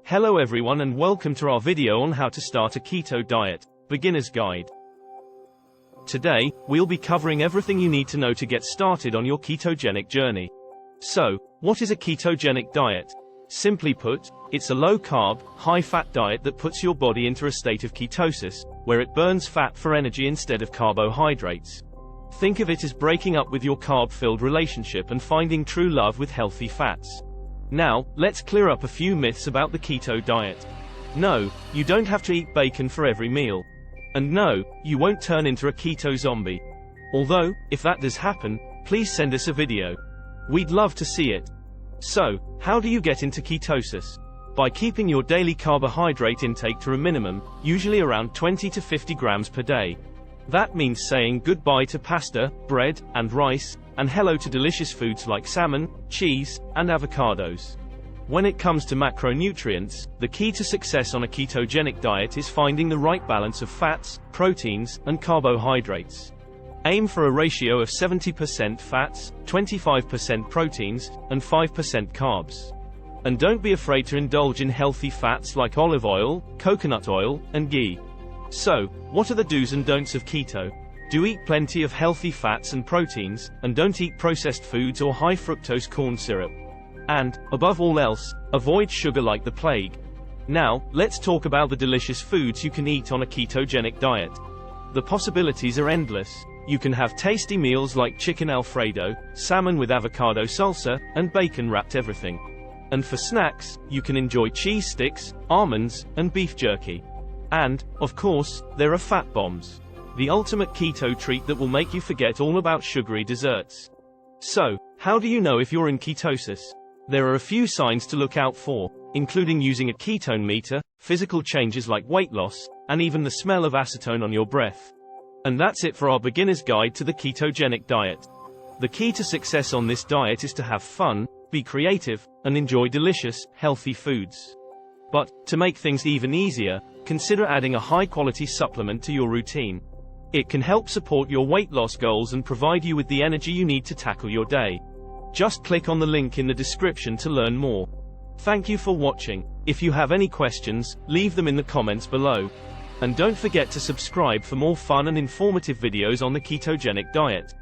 Hello everyone and welcome to our video on how to start a keto diet, beginner's guide. Today, we'll be covering everything you need to know to get started on your ketogenic journey. So, what is a ketogenic diet? Simply put, it's a low-carb, high-fat diet that puts your body into a state of ketosis, where it burns fat for energy instead of carbohydrates. Think of it as breaking up with your carb-filled relationship and finding true love with healthy fats. Now, let's clear up a few myths about the keto diet. No, you don't have to eat bacon for every meal. And no, you won't turn into a keto zombie. Although, if that does happen, please send us a video. We'd love to see it. So, how do you get into ketosis? By keeping your daily carbohydrate intake to a minimum, usually around 20 to 50 grams per day. That means saying goodbye to pasta, bread, and rice, and hello to delicious foods like salmon, cheese, and avocados. When it comes to macronutrients, the key to success on a ketogenic diet is finding the right balance of fats, proteins, and carbohydrates. Aim for a ratio of 70% fats, 25% proteins, and 5% carbs. And don't be afraid to indulge in healthy fats like olive oil, coconut oil, and ghee. So, what are the do's and don'ts of keto? Do eat plenty of healthy fats and proteins, and don't eat processed foods or high fructose corn syrup. And, above all else, avoid sugar like the plague. Now, let's talk about the delicious foods you can eat on a ketogenic diet. The possibilities are endless. You can have tasty meals like chicken Alfredo, salmon with avocado salsa, and bacon-wrapped everything. And for snacks, you can enjoy cheese sticks, almonds, and beef jerky. And, of course, there are fat bombs. The ultimate keto treat that will make you forget all about sugary desserts. So, how do you know if you're in ketosis? There are a few signs to look out for, including using a ketone meter, physical changes like weight loss, and even the smell of acetone on your breath. And that's it for our beginner's guide to the ketogenic diet. The key to success on this diet is to have fun, be creative, and enjoy delicious, healthy foods. But, to make things even easier, consider adding a high-quality supplement to your routine. It can help support your weight loss goals and provide you with the energy you need to tackle your day. Just click on the link in the description to learn more. Thank you for watching. If you have any questions, leave them in the comments below. And don't forget to subscribe for more fun and informative videos on the ketogenic diet.